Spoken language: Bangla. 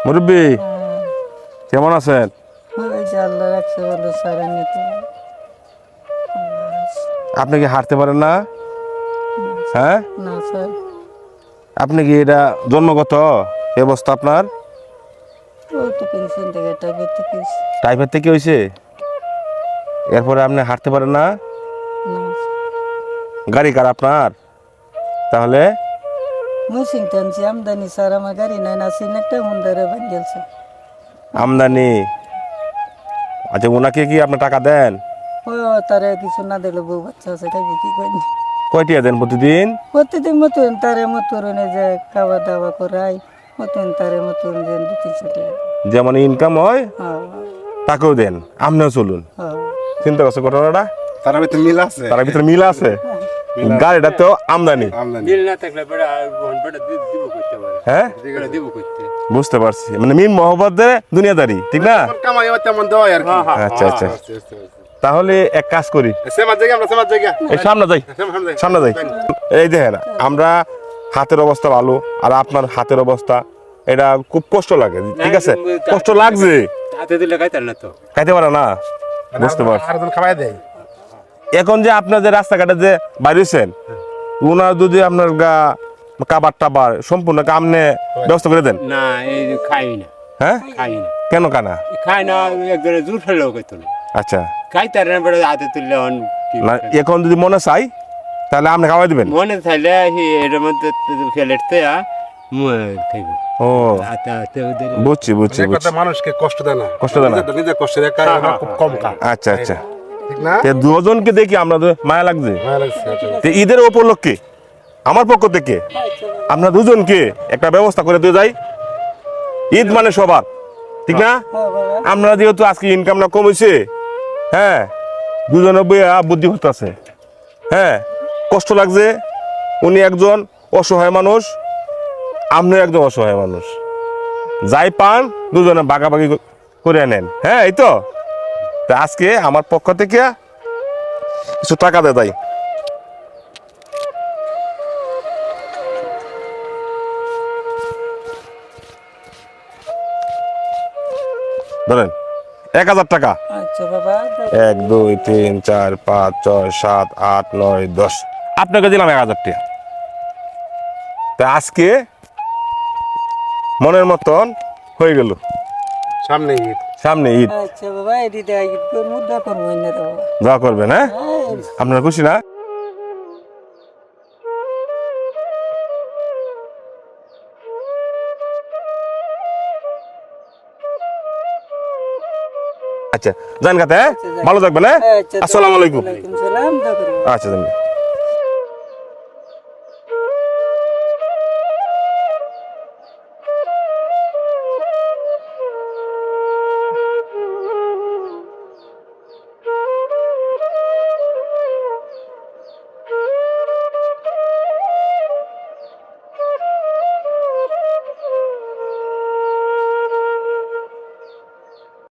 মুরব্বী কেমন আছেন? আপনি কি হাঁটতে পারেন না? হ্যাঁ, আপনি কি এটা জন্মগত অবস্থা আপনার? টাইফয়েড থেকে হয়েছে? এরপরে আপনি হাঁটতে পারেন না? গাড়ি কার আপনার? তাহলে আমদানি স্যার, আমার গাড়ি নাই না, একটা মুন্ডারে গেছে আমদানি। আচ্ছা, ওনাকে কি আপনি টাকা দেন? ও তারে কিছু না দিলে বউ বাচ্চা আছে, খাইবে কি করি? কয়টিয়া দেন প্রতিদিন? প্রতিদিন মতন তারে মতনে যে খাওয়া দাওয়া করাই, মতন তারে মতন যে দিতে ছুটে যেমন ইনকাম হয় তাকেও দেন, আপনিও চলুন। চিন্তা করছে ঘটনাটা? তার ভিতরে মিল আছে, তার ভিতরে মিল আছে। গাড়িটা তো আমদানি। মিল না থাকলে দিব করতে পারে। হ্যাঁ, দিব করতে বুঝতে পারছি, মানে মিল মহব্বতের দুনিয়াদারি, ঠিক না? কামাই হতে মন দেওয়া আর কি। আচ্ছা আচ্ছা, তাহলে এক কাজ করি, সেমার জায়গা আমরা সেমার জায়গা এই সামনে যাই, সামনে যাই। এই দেখেন, আমরা হাতের অবস্থা ভালো, আর আপনার হাতের অবস্থা, এটা খুব কষ্ট লাগে, ঠিক আছে? কষ্ট লাগছে, হাতে দিলে খাইতার না তো, খাইতে পারে না, বুঝতে পারছি। আর খাওয়াই দেয়। এখন যে আপনার যে রাস্তাঘাটে যে বাইরেছেন, ওনার যদি আপনার কাবার টাবার সম্পূর্ণ আমনে ব্যবস্থা করে দেন। না, এই খাই না। হ্যাঁ, খাই না। কেন কানা? খাই না, একজনে জোর ফেলেও খাইতো না। আচ্ছা, খাইতার না, বেড়ে হাতে তুললে না, এখন যদি মনে চাই তাহলে আপনি খাওয়াই দিবেন। মনে চাইলে এর মধ্যে ফেলেতে খাইব। ও, বুঝছি বুঝছি বুঝছি। মানুষকে কষ্ট দেয় না, কষ্ট দেয় না, নিজের কষ্ট খুব কম খায়। আচ্ছা আচ্ছা, ঠিক না? দুজনকে দেখি আমরা তো মায়া লাগছে। ভালো লাগছে। তো ঈদের উপলক্ষে আমার পক্ষ থেকে আপনার দুজনকে একটা ব্যবস্থা করে দিয়ে যাই। ঈদ মানে সবার, ঠিক না? আপনারা যেহেতু আজকে ইনকামটা কমেছে, হ্যাঁ, দুজনে বইয়া বুদ্ধি করতেছে, হ্যাঁ, কষ্ট লাগছে। উনি একজন অসহায় মানুষ, আপনি একজন অসহায় মানুষ, যাই পান দুজনে ভাগাভাগি করে নেন। হ্যাঁ, এই তো। তা আজকে আমার পক্ষ থেকে কিছু টাকা দেয়, তাই ধরেন 1000 টাকা। আচ্ছা বাবা, 1 2 3 4 5 6 7 8 9 10, আপনাকে দিলাম 1000 টাকা। তা আজকে মনের মতন হয়ে গেল। সামনে ঈদ, সামনে ঈদ, আচ্ছা বাবা, এটি দেয় মুদ্রা করবো না রে বাবা। দোয়া করবেন। হ্যাঁ, আপনারা খুশি না? আচ্ছা, জান কাতে, হ্যাঁ, ভালো থাকবেন। হ্যাঁ, আসসালামু আলাইকুম। ওয়ালাইকুম সালাম, দোয়া করবো। আচ্ছা, জান।